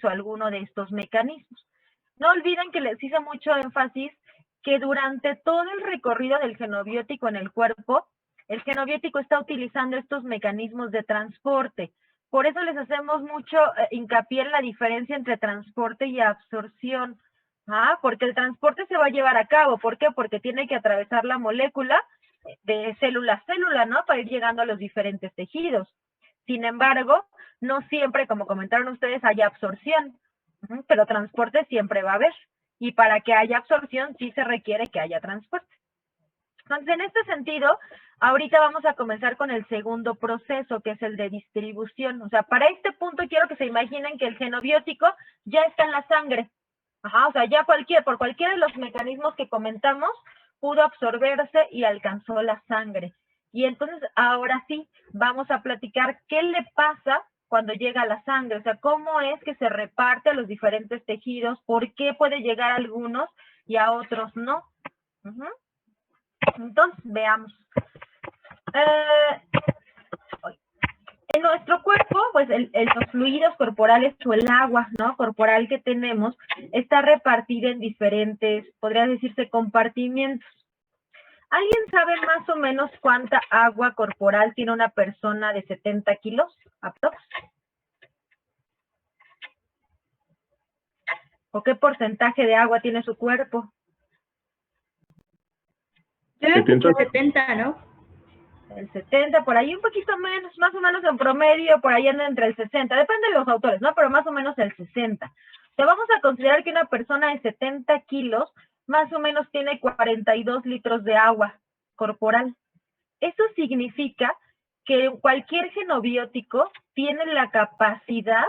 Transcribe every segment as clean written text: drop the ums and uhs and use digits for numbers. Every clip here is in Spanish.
o alguno de estos mecanismos. No olviden que les hice mucho énfasis que durante todo el recorrido del genobiótico en el cuerpo, el genobiótico está utilizando estos mecanismos de transporte. Por eso les hacemos mucho hincapié en la diferencia entre transporte y absorción. Porque el transporte se va a llevar a cabo. ¿Por qué? Porque tiene que atravesar la molécula de célula a célula, ¿no? Para ir llegando a los diferentes tejidos. Sin embargo, no siempre, como comentaron ustedes, hay absorción, pero transporte siempre va a haber. Y para que haya absorción, sí se requiere que haya transporte. Entonces, en este sentido, ahorita vamos a comenzar con el segundo proceso, que es el de distribución. O sea, para este punto quiero que se imaginen que el genobiótico ya está en la sangre. O sea, ya por cualquiera de los mecanismos que comentamos, pudo absorberse y alcanzó la sangre. Y entonces, ahora sí, vamos a platicar qué le pasa cuando llega a la sangre. O sea, cómo es que se reparte a los diferentes tejidos, por qué puede llegar a algunos y a otros no. Entonces, veamos. En nuestro cuerpo, pues los fluidos corporales o el agua, ¿no? Corporal que tenemos está repartida en diferentes, podría decirse, compartimientos. ¿Alguien sabe más o menos cuánta agua corporal tiene una persona de 70 kilos? ¿Aprox? ¿O qué porcentaje de agua tiene su cuerpo? Yo he escuchado 70, ¿no? El 70, por ahí un poquito menos, más o menos en promedio, por ahí anda entre el 60, depende de los autores, ¿no? Pero más o menos el 60. O sea, vamos a considerar que una persona de 70 kilos más o menos tiene 42 litros de agua corporal. Eso significa que cualquier genobiótico tiene la capacidad,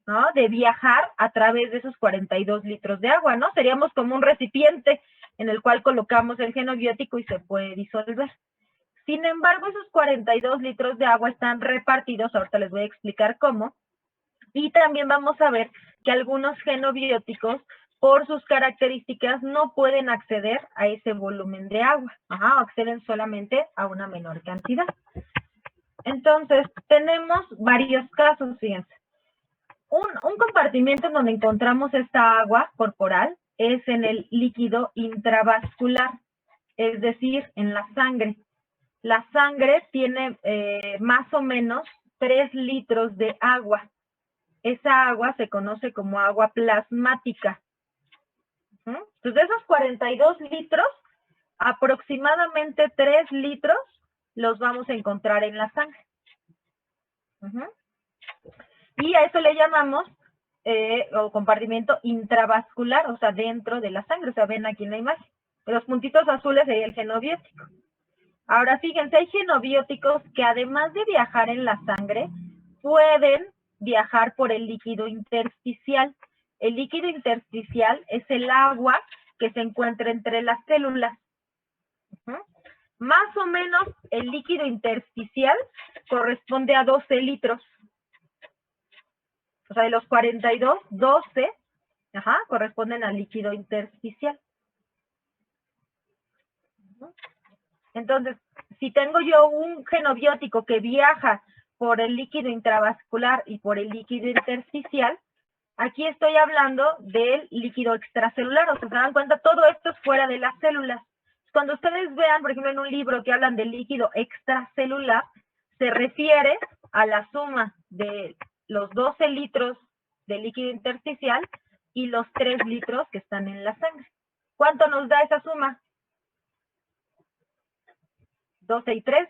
¿no?, de viajar a través de esos 42 litros de agua, ¿no? Seríamos como un recipiente en el cual colocamos el genobiótico y se puede disolver. Sin embargo, esos 42 litros de agua están repartidos, ahorita les voy a explicar cómo, y también vamos a ver que algunos genobióticos, por sus características, no pueden acceder a ese volumen de agua, acceden solamente a una menor cantidad. Entonces, tenemos varios casos, fíjense. Un compartimiento en donde encontramos esta agua corporal es en el líquido intravascular, es decir, en la sangre. La sangre tiene más o menos 3 litros de agua. Esa agua se conoce como agua plasmática. Entonces, de esos 42 litros, aproximadamente 3 litros los vamos a encontrar en la sangre. Y a eso le llamamos compartimiento intravascular, o sea, dentro de la sangre. O sea, ven aquí en la imagen. Los puntitos azules sería el genobiótico. Ahora, fíjense, hay genobióticos que además de viajar en la sangre, pueden viajar por el líquido intersticial. El líquido intersticial es el agua que se encuentra entre las células. Más o menos el líquido intersticial corresponde a 12 litros. O sea, de los 42, 12 corresponden al líquido intersticial. Entonces, si tengo yo un genobiótico que viaja por el líquido intravascular y por el líquido intersticial, aquí estoy hablando del líquido extracelular. O sea, se dan cuenta, todo esto es fuera de las células. Cuando ustedes vean, por ejemplo, en un libro que hablan del líquido extracelular, se refiere a la suma de los 12 litros de líquido intersticial y los 3 litros que están en la sangre. ¿Cuánto nos da esa suma? 12 y 3.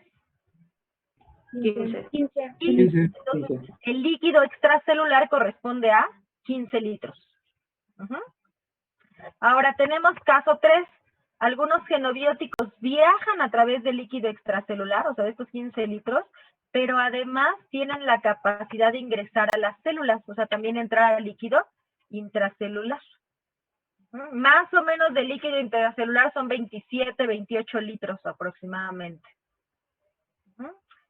15. Entonces, el líquido extracelular corresponde a 15 litros. Ahora tenemos caso 3. Algunos genobióticos viajan a través del líquido extracelular, o sea, de estos 15 litros, pero además tienen la capacidad de ingresar a las células, o sea, también entrar al líquido intracelular. Más o menos del líquido intracelular son 27, 28 litros aproximadamente.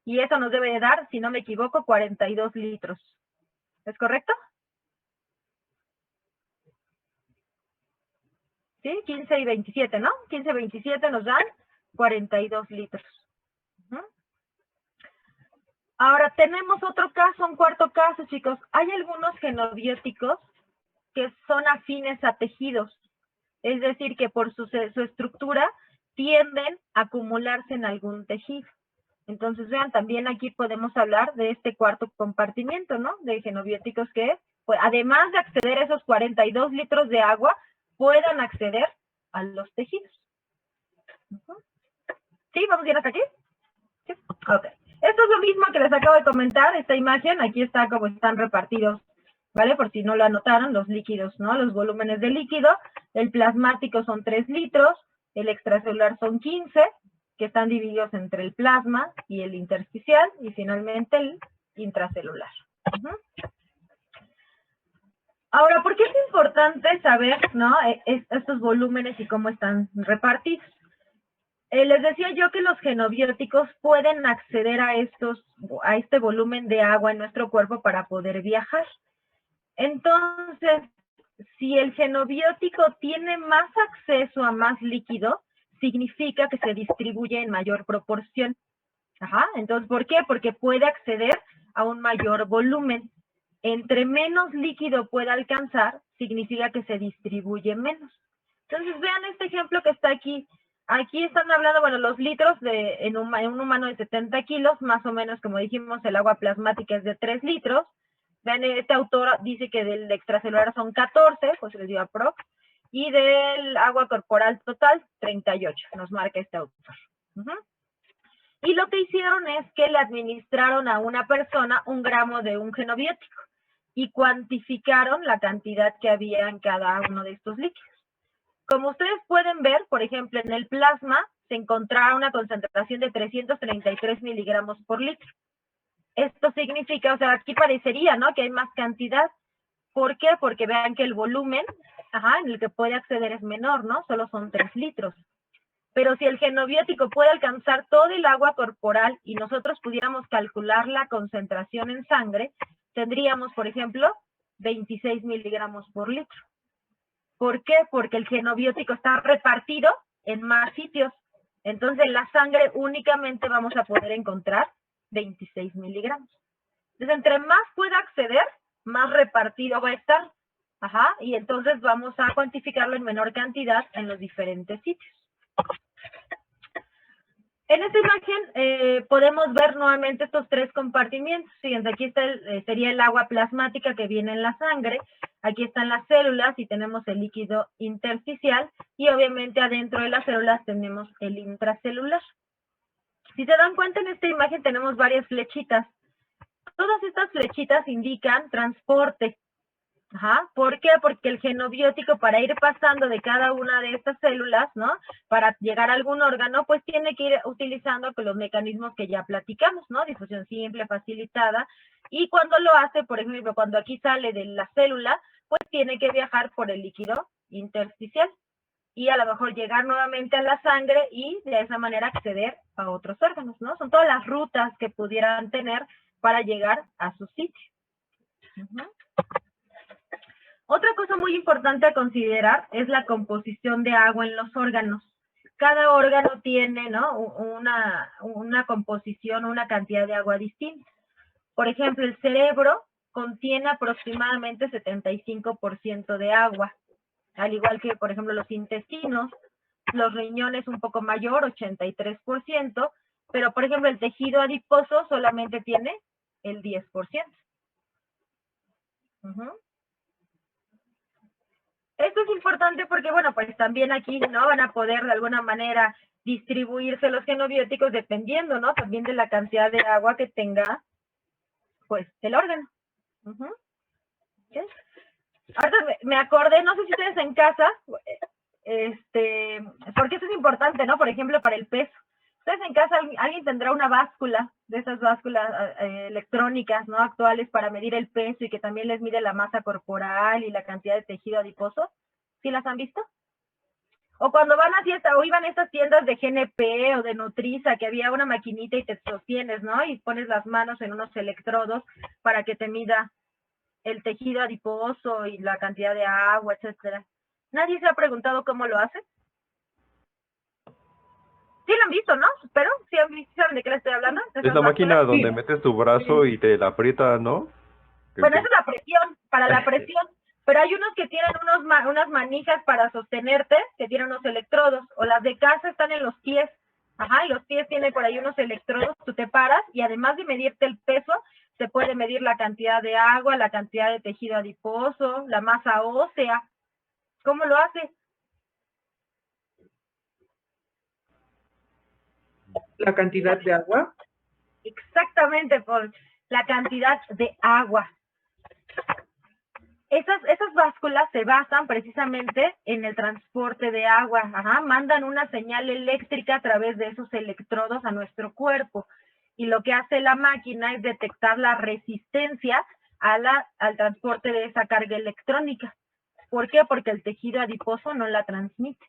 Y eso nos debe de dar, si no me equivoco, 42 litros. ¿Es correcto? ¿Sí? 15 y 27, ¿no? 15 y 27 nos dan 42 litros. Ahora tenemos otro caso, un cuarto caso, chicos. Hay algunos genobióticos que son afines a tejidos, es decir, que por su estructura tienden a acumularse en algún tejido. Entonces, vean, también aquí podemos hablar de este cuarto compartimiento, ¿no? De genobióticos que, pues, además de acceder a esos 42 litros de agua, puedan acceder a los tejidos. ¿Sí? ¿Vamos bien hasta aquí? ¿Sí? Ok. Esto es lo mismo que les acabo de comentar, esta imagen, aquí está como están repartidos, ¿vale? Por si no lo anotaron, los líquidos, ¿no? Los volúmenes de líquido, el plasmático son 3 litros, el extracelular son 15, que están divididos entre el plasma y el intersticial, y finalmente el intracelular. Ahora, ¿por qué es importante saber, ¿no? Estos volúmenes y cómo están repartidos? Les decía yo que los genobióticos pueden acceder a este volumen de agua en nuestro cuerpo para poder viajar. Entonces, si el genobiótico tiene más acceso a más líquido, significa que se distribuye en mayor proporción. Entonces, ¿por qué? Porque puede acceder a un mayor volumen. Entre menos líquido pueda alcanzar, significa que se distribuye menos. Entonces, vean este ejemplo que está aquí. Aquí están hablando, bueno, los litros en un humano de 70 kilos, más o menos, como dijimos, el agua plasmática es de 3 litros. Vean, este autor dice que del extracelular son 14, pues les dio aprox, y del agua corporal total, 38, nos marca este autor. Y lo que hicieron es que le administraron a una persona 1 gramo de un genobiótico y cuantificaron la cantidad que había en cada uno de estos líquidos. Como ustedes pueden ver, por ejemplo, en el plasma se encontraba una concentración de 333 miligramos por litro. Esto significa, o sea, aquí parecería, ¿no?, que hay más cantidad. ¿Por qué? Porque vean que el volumen, en el que puede acceder es menor, ¿no? Solo son 3 litros. Pero si el genobiótico puede alcanzar todo el agua corporal y nosotros pudiéramos calcular la concentración en sangre, tendríamos, por ejemplo, 26 miligramos por litro. ¿Por qué? Porque el genobiótico está repartido en más sitios. Entonces, en la sangre únicamente vamos a poder encontrar 26 miligramos. Entonces, entre más pueda acceder, más repartido va a estar. Y entonces vamos a cuantificarlo en menor cantidad en los diferentes sitios. En esta imagen podemos ver nuevamente estos 3 compartimientos. Fíjense, aquí está sería el agua plasmática que viene en la sangre. Aquí están las células y tenemos el líquido intersticial. Y obviamente adentro de las células tenemos el intracelular. Si se dan cuenta, en esta imagen tenemos varias flechitas. Todas estas flechitas indican transporte. ¿Por qué? Porque el genobiótico, para ir pasando de cada una de estas células, ¿no?, para llegar a algún órgano, pues tiene que ir utilizando los mecanismos que ya platicamos, ¿no? Difusión simple, facilitada, y cuando lo hace, por ejemplo, cuando aquí sale de la célula, pues tiene que viajar por el líquido intersticial y a lo mejor llegar nuevamente a la sangre y de esa manera acceder a otros órganos, ¿no? Son todas las rutas que pudieran tener para llegar a su sitio. Otra cosa muy importante a considerar es la composición de agua en los órganos. Cada órgano tiene, ¿no?, una composición, una cantidad de agua distinta. Por ejemplo, el cerebro contiene aproximadamente 75% de agua, al igual que, por ejemplo, los intestinos, los riñones un poco mayor, 83%, pero, por ejemplo, el tejido adiposo solamente tiene el 10%. Esto es importante porque, bueno, pues también aquí, ¿no?, van a poder de alguna manera distribuirse los genobióticos dependiendo, ¿no?, también de la cantidad de agua que tenga, pues, el órgano. ¿Okay? Ahora me acordé, no sé si ustedes en casa, porque esto es importante, ¿no?, por ejemplo, para el peso. Ustedes en casa, alguien tendrá una báscula, de esas básculas electrónicas, ¿no?, actuales para medir el peso y que también les mide la masa corporal y la cantidad de tejido adiposo. ¿Sí las han visto? O cuando van a fiesta, o iban a estas tiendas de GNP o de Nutriza, que había una maquinita y te sostienes, ¿no? Y pones las manos en unos electrodos para que te mida el tejido adiposo y la cantidad de agua, etcétera. ¿Nadie se ha preguntado cómo lo hace? Sí lo han visto, ¿no? Pero sí saben de qué le estoy hablando. Es la máquina donde metes tu brazo y te la aprieta, ¿no? Bueno, esa es la presión, para la presión. Pero hay unos que tienen unas manijas para sostenerte, que tienen unos electrodos, o las de casa están en los pies. Ajá, y los pies tienen por ahí unos electrodos, tú te paras y además de medirte el peso, se puede medir la cantidad de agua, la cantidad de tejido adiposo, la masa ósea. ¿Cómo lo hace? ¿La cantidad de agua? Exactamente, por la cantidad de agua. Esas básculas se basan precisamente en el transporte de agua. Ajá, mandan una señal eléctrica a través de esos electrodos a nuestro cuerpo. Y lo que hace la máquina es detectar la resistencia al transporte de esa carga electrónica. ¿Por qué? Porque el tejido adiposo no la transmite.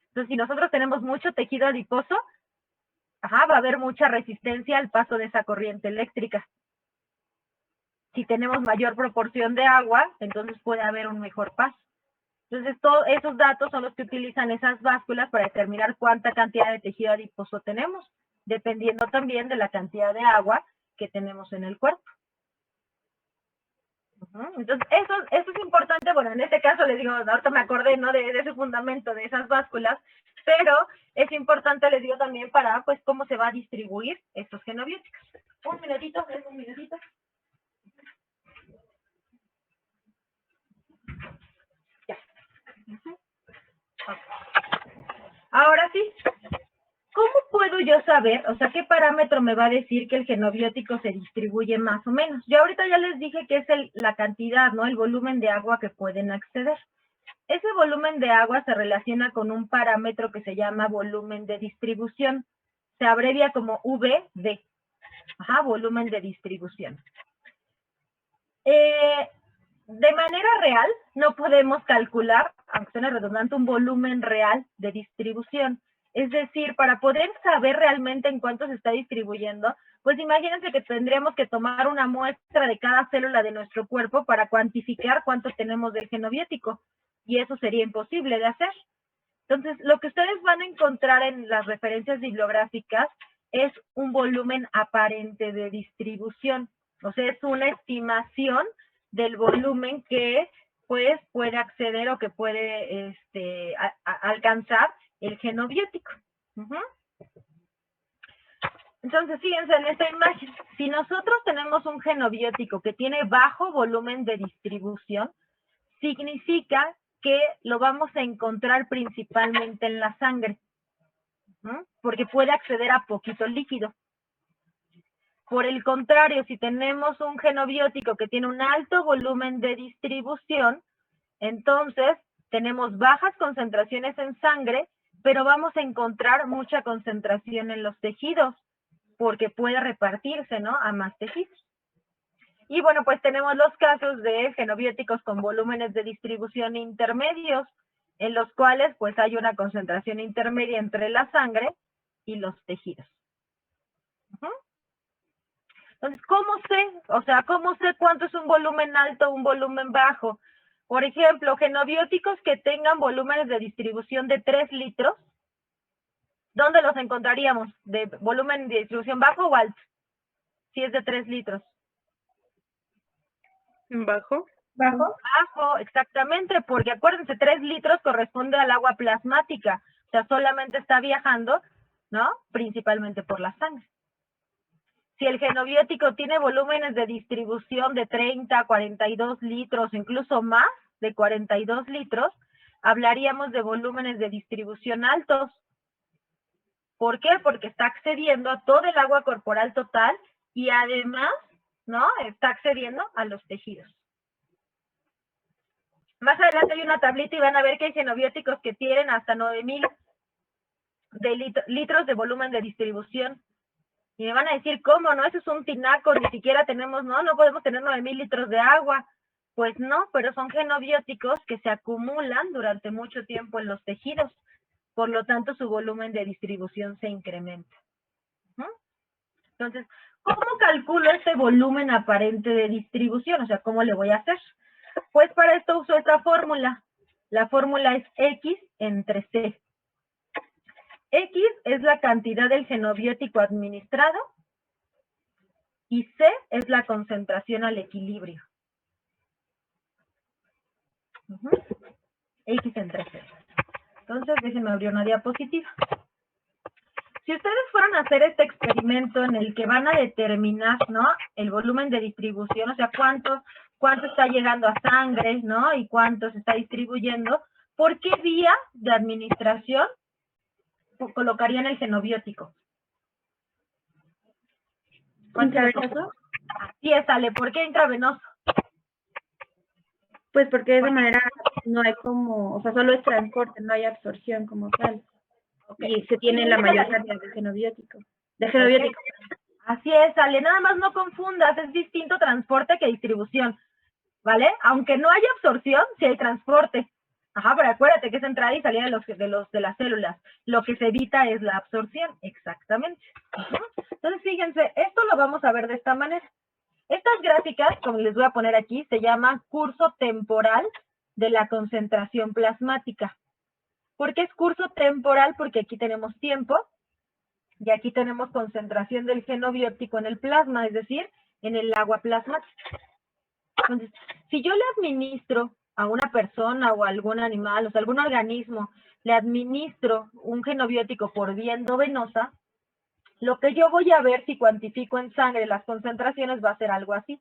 Entonces, si nosotros tenemos mucho tejido adiposo, va a haber mucha resistencia al paso de esa corriente eléctrica. Si tenemos mayor proporción de agua, entonces puede haber un mejor paso. Entonces, todos esos datos son los que utilizan esas básculas para determinar cuánta cantidad de tejido adiposo tenemos, dependiendo también de la cantidad de agua que tenemos en el cuerpo. Entonces, eso es importante. Bueno, en este caso les digo, ahorita me acordé, ¿no?, de ese fundamento de esas básculas, pero es importante, les digo, también para, pues, cómo se va a distribuir estos genobióticos. Un minutito. Ya. Ahora sí, ¿cómo puedo yo saber, o sea, qué parámetro me va a decir que el genobiótico se distribuye más o menos? Yo ahorita ya les dije que es la cantidad, ¿no?, el volumen de agua que pueden acceder. Ese volumen de agua se relaciona con un parámetro que se llama volumen de distribución. Se abrevia como VD. Volumen de distribución. De manera real, no podemos calcular, aunque suene redundante, un volumen real de distribución. Es decir, para poder saber realmente en cuánto se está distribuyendo, pues imagínense que tendríamos que tomar una muestra de cada célula de nuestro cuerpo para cuantificar cuánto tenemos del genobiótico. Y eso sería imposible de hacer. Entonces, lo que ustedes van a encontrar en las referencias bibliográficas es un volumen aparente de distribución. O sea, es una estimación del volumen que pues puede acceder o que puede alcanzar el genobiótico. Entonces, fíjense en esta imagen. Si nosotros tenemos un genobiótico que tiene bajo volumen de distribución, significa que lo vamos a encontrar principalmente en la sangre, porque puede acceder a poquito líquido. Por el contrario, si tenemos un genobiótico que tiene un alto volumen de distribución, entonces tenemos bajas concentraciones en sangre, pero vamos a encontrar mucha concentración en los tejidos, porque puede repartirse, ¿no?, a más tejidos. Y bueno, pues tenemos los casos de genobióticos con volúmenes de distribución intermedios, en los cuales pues hay una concentración intermedia entre la sangre y los tejidos. Entonces, ¿cómo sé? O sea, ¿cómo sé cuánto es un volumen alto o un volumen bajo? Por ejemplo, genobióticos que tengan volúmenes de distribución de 3 litros, ¿dónde los encontraríamos? ¿De volumen de distribución bajo o alto? Si es de 3 litros. ¿Bajo? Bajo, exactamente, porque acuérdense, 3 litros corresponde al agua plasmática, o sea, solamente está viajando, ¿no?, principalmente por la sangre. Si el genobiótico tiene volúmenes de distribución de 30, 42 litros, incluso más de 42 litros, hablaríamos de volúmenes de distribución altos. ¿Por qué? Porque está accediendo a todo el agua corporal total y además, ¿no?, está accediendo a los tejidos. Más adelante hay una tablita y van a ver que hay genobióticos que tienen hasta 9,000 litros de volumen de distribución. Y me van a decir, ¿cómo? No, eso es un tinaco, ni siquiera tenemos, no podemos tener 9,000 litros de agua. Pues no, pero son genobióticos que se acumulan durante mucho tiempo en los tejidos. Por lo tanto, su volumen de distribución se incrementa. Entonces, ¿cómo calculo este volumen aparente de distribución? O sea, ¿cómo le voy a hacer? Pues para esto uso esta fórmula. La fórmula es X entre C. X es la cantidad del genobiótico administrado y C es la concentración al equilibrio. X entre 0. Entonces, déjenme abrir una diapositiva. Si ustedes fueran a hacer este experimento en el que van a determinar, ¿no?, el volumen de distribución, o sea, cuánto está llegando a sangre, ¿no?, y cuánto se está distribuyendo, ¿por qué vía de administración colocarían el genobiótico? ¿Intravenoso? Así es, Ale. ¿Por qué intravenoso? Pues porque de esa manera no hay como, o sea, solo es transporte, no hay absorción como tal. Okay. Y se tiene la mayor cantidad de genobiótico. Así es, Ale. Nada más no confundas, es distinto transporte que distribución, ¿vale? Aunque no haya absorción, sí hay transporte. Ajá, pero acuérdate que es entrada y salida de las células. Lo que se evita es la absorción, exactamente. Entonces, fíjense, esto lo vamos a ver de esta manera. Estas gráficas, como les voy a poner aquí, se llaman curso temporal de la concentración plasmática. ¿Por qué es curso temporal? Porque aquí tenemos tiempo y aquí tenemos concentración del genobiótico en el plasma, es decir, en el agua plasmática. Entonces, si yo le administro a una persona o a algún animal, o sea, algún organismo, le administro un genobiótico por vía endovenosa, lo que yo voy a ver si cuantifico en sangre las concentraciones va a ser algo así.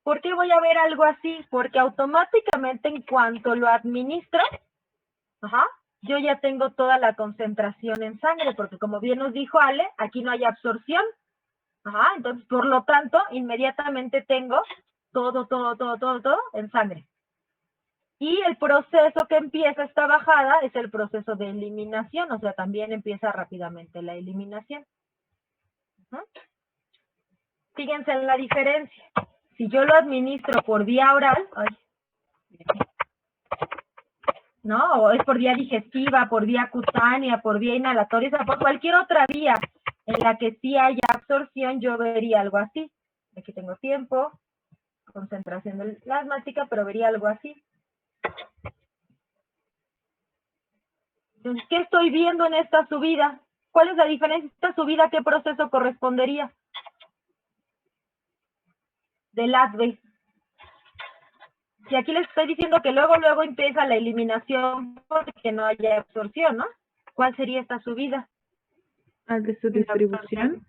¿Por qué voy a ver algo así? Porque automáticamente en cuanto lo administro, yo ya tengo toda la concentración en sangre, porque como bien nos dijo Ale, aquí no hay absorción. Entonces, por lo tanto, inmediatamente tengo todo en sangre. Y el proceso que empieza esta bajada es el proceso de eliminación, o sea, también empieza rápidamente la eliminación. Fíjense en la diferencia. Si yo lo administro por vía oral, ¿no? O es por vía digestiva, por vía cutánea, por vía inhalatoria, o sea, por cualquier otra vía en la que sí haya absorción, yo vería algo así. Aquí tengo tiempo, concentración plasmática, pero vería algo así. Entonces, ¿qué estoy viendo en esta subida? ¿Cuál es la diferencia? ¿Esta subida a qué proceso correspondería? Del ADVE. Y aquí les estoy diciendo que luego empieza la eliminación porque no haya absorción, ¿no? ¿Cuál sería esta subida? ¿Al de su distribución?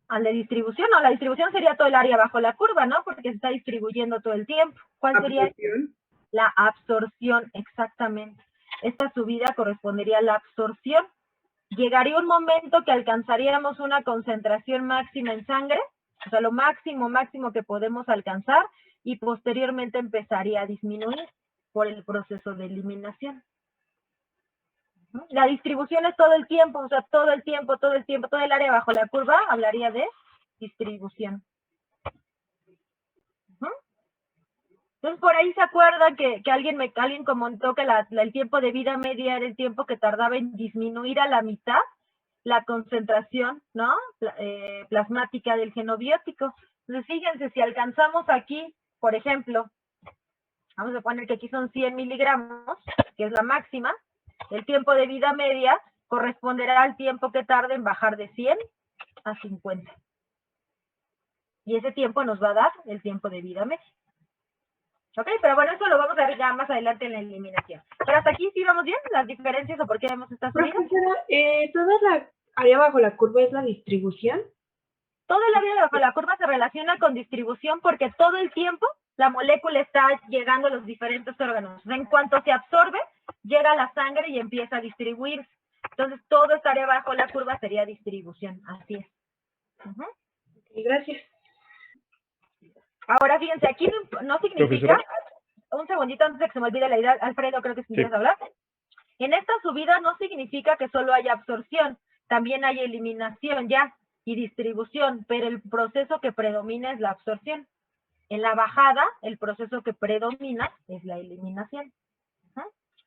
Al de distribución, no, la distribución sería todo el área bajo la curva, ¿no? Porque se está distribuyendo todo el tiempo. ¿Cuál sería? ¿Absorción? La absorción, exactamente. Esta subida correspondería a la absorción. Llegaría un momento que alcanzaríamos una concentración máxima en sangre, o sea, lo máximo que podemos alcanzar, y posteriormente empezaría a disminuir por el proceso de eliminación. La distribución es todo el tiempo, o sea, todo el tiempo, todo el área bajo la curva hablaría de distribución. Entonces, por ahí se acuerdan que alguien comentó que el tiempo de vida media era el tiempo que tardaba en disminuir a la mitad la concentración, ¿no? Plasmática del genobiótico. Entonces, fíjense, si alcanzamos aquí, por ejemplo, vamos a poner que aquí son 100 miligramos, que es la máxima, el tiempo de vida media corresponderá al tiempo que tarda en bajar de 100 a 50. Y ese tiempo nos va a dar el tiempo de vida media. Ok, pero bueno, eso lo vamos a ver ya más adelante en la eliminación. Pero hasta aquí sí vamos bien, las diferencias o por qué vemos estas subidas. ¿Toda la área bajo la curva es la distribución? Todo el área bajo la curva se relaciona con distribución porque todo el tiempo la molécula está llegando a los diferentes órganos. En cuanto se absorbe, llega a la sangre y empieza a distribuirse. Entonces, todo esta área bajo la curva sería distribución. Así es. Okay, gracias. Ahora, fíjense, aquí no significa... Un segundito antes de que se me olvide la idea, Alfredo, creo que quieres hablar. En esta subida no significa que solo haya absorción, también hay eliminación ya y distribución, pero el proceso que predomina es la absorción. En la bajada, el proceso que predomina es la eliminación.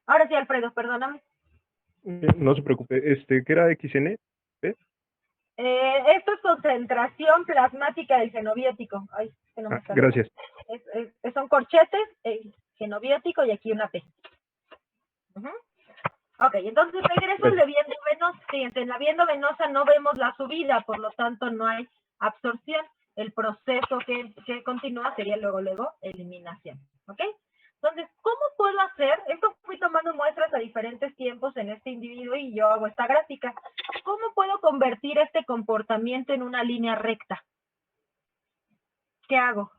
Ahora sí, Alfredo, perdóname. No se preocupe, ¿qué era XN? Esto es concentración plasmática del genobiótico. Ay, que no me está gracias. Son corchetes, genobiótico y aquí una P. Ok, entonces regreso al de vía endovenosa. Fíjense, en la vía endovenosa no vemos la subida, por lo tanto no hay absorción. el proceso que continúa sería luego eliminación, ¿ok? Entonces, ¿cómo puedo hacer? Esto fui tomando muestras a diferentes tiempos en este individuo y yo hago esta gráfica. ¿Cómo puedo convertir este comportamiento en una línea recta? ¿Qué hago?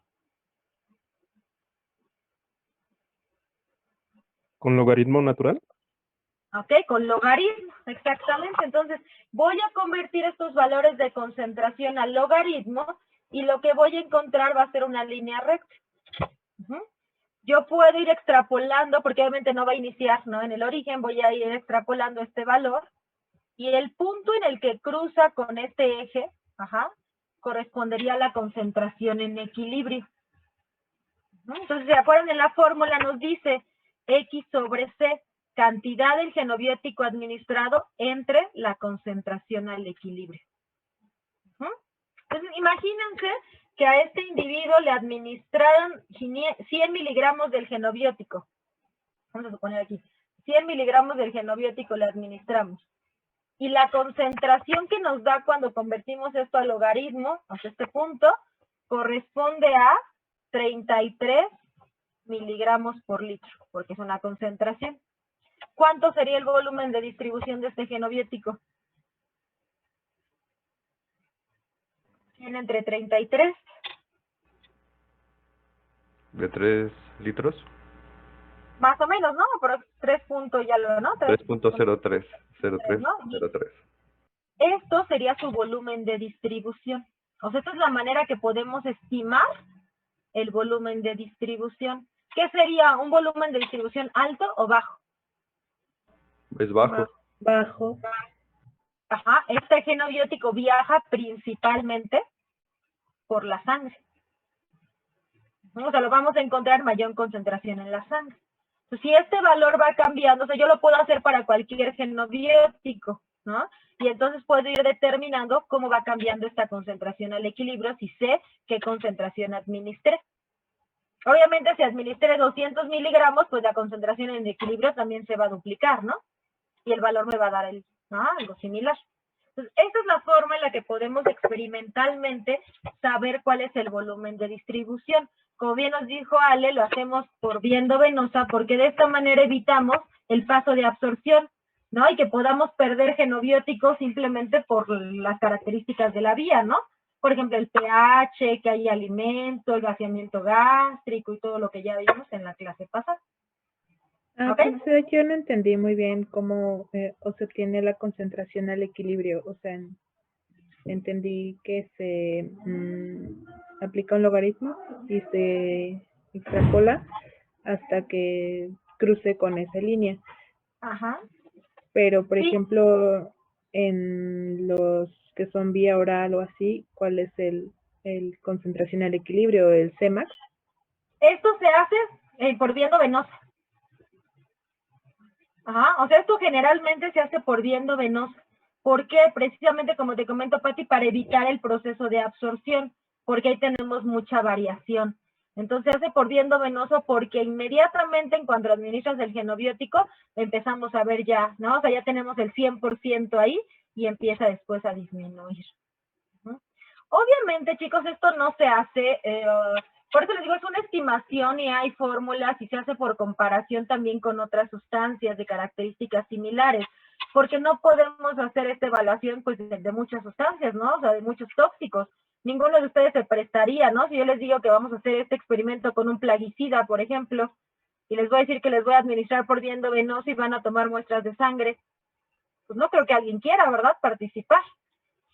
¿Con logaritmo natural? ¿Ok? Con logaritmo, exactamente. Entonces, voy a convertir estos valores de concentración al logaritmo y lo que voy a encontrar va a ser una línea recta. Yo puedo ir extrapolando, porque obviamente no va a iniciar, ¿no? En el origen voy a ir extrapolando este valor y el punto en el que cruza con este eje, correspondería a la concentración en equilibrio. Entonces, ¿se acuerdan? En la fórmula nos dice X sobre C, cantidad del genobiótico administrado entre la concentración al equilibrio. Entonces, imagínense que a este individuo le administraron 100 miligramos del genobiótico. Vamos a suponer aquí, 100 miligramos del genobiótico le administramos. Y la concentración que nos da cuando convertimos esto a logaritmo, hasta este punto, corresponde a 33 miligramos por litro, porque es una concentración. ¿Cuánto sería el volumen de distribución de este genobiótico? Tiene entre 33. ¿De 3 litros? Más o menos, ¿no? Pero 3 puntos ya lo, ¿no? 3.03. 03. ¿no? 03. Esto sería su volumen de distribución. O sea, esta es la manera que podemos estimar el volumen de distribución. ¿Qué sería un volumen de distribución alto o bajo? Es bajo. Bajo. Ajá, este genobiótico viaja principalmente por la sangre. O sea, lo vamos a encontrar mayor concentración en la sangre. Entonces, si este valor va cambiando, o sea, yo lo puedo hacer para cualquier genobiótico, ¿no? Y entonces puedo ir determinando cómo va cambiando esta concentración al equilibrio si sé qué concentración administré. Obviamente, si administré 200 miligramos, pues la concentración en equilibrio también se va a duplicar, ¿no? Y el valor me va a dar algo similar. Entonces, esta es la forma en la que podemos experimentalmente saber cuál es el volumen de distribución. Como bien nos dijo Ale, lo hacemos por vía endovenosa porque de esta manera evitamos el paso de absorción, ¿no? Y que podamos perder genobióticos simplemente por las características de la vía, ¿no? Por ejemplo, el pH, que hay alimento, el vaciamiento gástrico y todo lo que ya vimos en la clase pasada. ¿Okay? Profesora, yo no entendí muy bien cómo se obtiene la concentración al equilibrio. O sea, entendí que se aplica un logaritmo y se extrapola hasta que cruce con esa línea. Ajá. Pero, por Sí. ejemplo, en los que son vía oral o así, ¿cuál es el concentración al equilibrio, el Cmax? Esto se hace por vía endovenosa. Ajá, o sea, esto generalmente se hace por vía endovenosa. ¿Por qué? Precisamente como te comento, Pati, para evitar el proceso de absorción, porque ahí tenemos mucha variación. Entonces se hace por vía endovenosa porque inmediatamente en cuanto administras el genobiótico, empezamos a ver ya, ¿no? O sea, ya tenemos el 100% ahí y empieza después a disminuir. Obviamente, chicos, esto no se hace, por eso les digo, es una estimación y hay fórmulas y se hace por comparación también con otras sustancias de características similares, porque no podemos hacer esta evaluación pues de muchas sustancias, ¿no? O sea, de muchos tóxicos. Ninguno de ustedes se prestaría, ¿no? Si yo les digo que vamos a hacer este experimento con un plaguicida, por ejemplo, y les voy a decir que les voy a administrar por vía endovenosa y van a tomar muestras de sangre, pues no creo que alguien quiera, ¿verdad?, participar.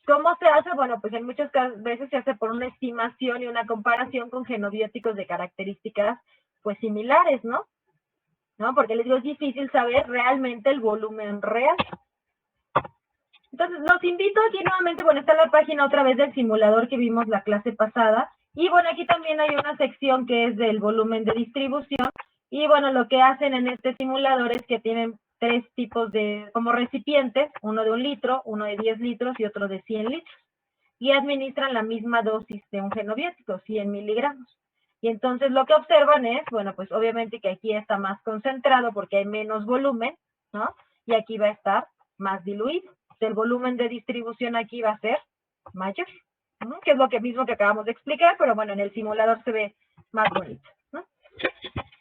¿Cómo se hace? Bueno, pues en muchas veces se hace por una estimación y una comparación con genobióticos de características pues similares, ¿no? Porque les digo, es difícil saber realmente el volumen real. Entonces, los invito aquí nuevamente, bueno, está la página otra vez del simulador que vimos la clase pasada. Y bueno, aquí también hay una sección que es del volumen de distribución. Y bueno, lo que hacen en este simulador es que tienen 3 tipos de, como recipientes, uno de 1 litro, uno de 10 litros y otro de 100 litros. Y administran la misma dosis de un genobiótico, 100 miligramos. Y entonces lo que observan es, bueno, pues obviamente que aquí está más concentrado porque hay menos volumen, ¿no? Y aquí va a estar más diluido. El volumen de distribución aquí va a ser mayor. ¿no? Que es lo mismo que acabamos de explicar, pero bueno, en el simulador se ve más bonito, ¿no?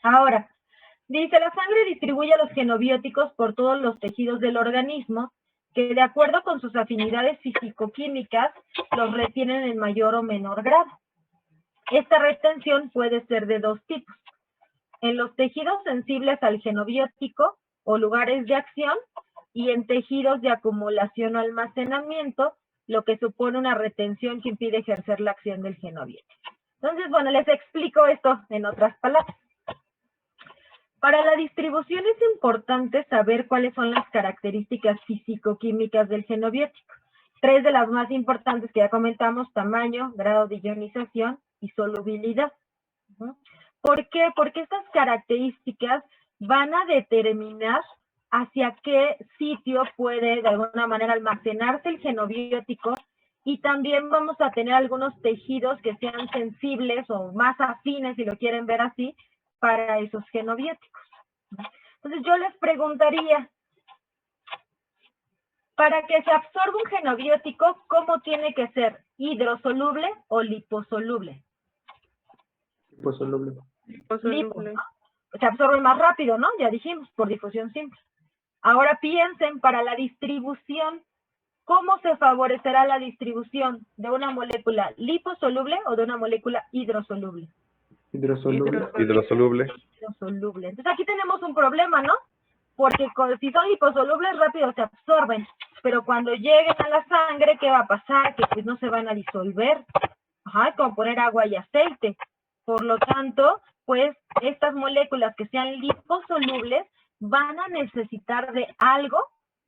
Ahora, dice, la sangre distribuye los genobióticos por todos los tejidos del organismo, que de acuerdo con sus afinidades físico-químicas, los retienen en mayor o menor grado. Esta retención puede ser de dos tipos. En los tejidos sensibles al genobiótico o lugares de acción, y en tejidos de acumulación o almacenamiento, lo que supone una retención que impide ejercer la acción del genobiótico. Entonces, bueno, les explico esto en otras palabras. Para la distribución es importante saber cuáles son las características físico-químicas del genobiótico. Tres de las más importantes que ya comentamos: tamaño, grado de ionización y solubilidad. ¿Por qué? Porque estas características van a determinar hacia qué sitio puede de alguna manera almacenarse el genobiótico, y también vamos a tener algunos tejidos que sean sensibles o más afines, si lo quieren ver así, para esos genobióticos. Entonces yo les preguntaría, para que se absorba un genobiótico, ¿cómo tiene que ser? ¿Hidrosoluble o liposoluble? Liposoluble. Lipo, ¿no? Se absorbe más rápido, ¿no? Ya dijimos, por difusión simple. Ahora piensen, para la distribución, ¿cómo se favorecerá la distribución de una molécula liposoluble o de una molécula hidrosoluble? Hidrosoluble. Hidrosoluble. Hidrosoluble. Entonces aquí tenemos un problema, ¿no? Porque si son liposolubles, rápido se absorben, pero cuando lleguen a la sangre, ¿qué va a pasar? Que pues no se van a disolver. Ajá, es como poner agua y aceite. Por lo tanto, pues estas moléculas que sean liposolubles van a necesitar de algo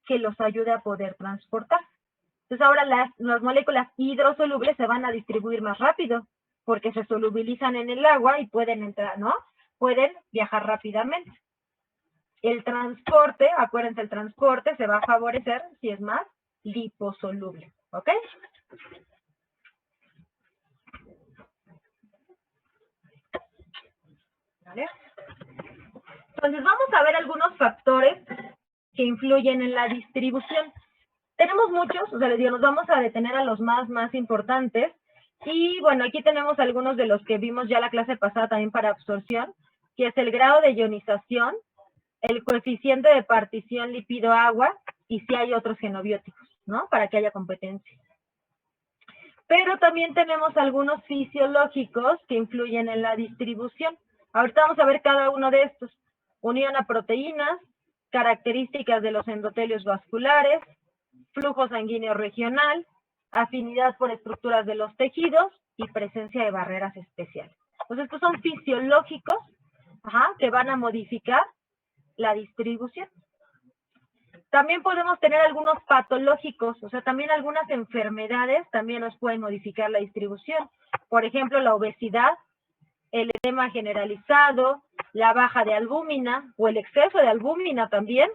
que los ayude a poder transportar. Entonces ahora las moléculas hidrosolubles se van a distribuir más rápido, porque se solubilizan en el agua y pueden entrar, ¿no? Pueden viajar rápidamente. El transporte, acuérdense, el transporte se va a favorecer si es más liposoluble, ¿ok? ¿Vale? Entonces vamos a ver algunos factores que influyen en la distribución. Tenemos muchos, o sea, les digo, nos vamos a detener a los más importantes. Y bueno, aquí tenemos algunos de los que vimos ya la clase pasada también para absorción, que es el grado de ionización, el coeficiente de partición lípido-agua, y si hay otros genobióticos, ¿no? Para que haya competencia. Pero también tenemos algunos fisiológicos que influyen en la distribución. Ahorita vamos a ver cada uno de estos. Unión a proteínas, características de los endotelios vasculares, flujo sanguíneo regional, afinidad por estructuras de los tejidos y presencia de barreras especiales. Entonces, estos son fisiológicos, que van a modificar la distribución. También podemos tener algunos patológicos, o sea, también algunas enfermedades también nos pueden modificar la distribución. Por ejemplo, la obesidad, el edema generalizado, la baja de albúmina o el exceso de albúmina también,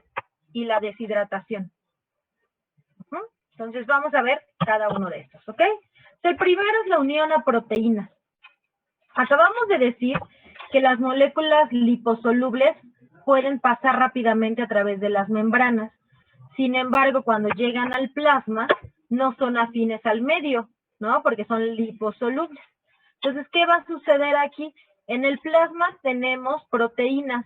y la deshidratación. Entonces vamos a ver cada uno de estos, ¿ok? El primero es la unión a proteínas. Acabamos de decir que las moléculas liposolubles pueden pasar rápidamente a través de las membranas. Sin embargo, cuando llegan al plasma, no son afines al medio, ¿no? Porque son liposolubles. Entonces, ¿qué va a suceder aquí? En el plasma tenemos proteínas,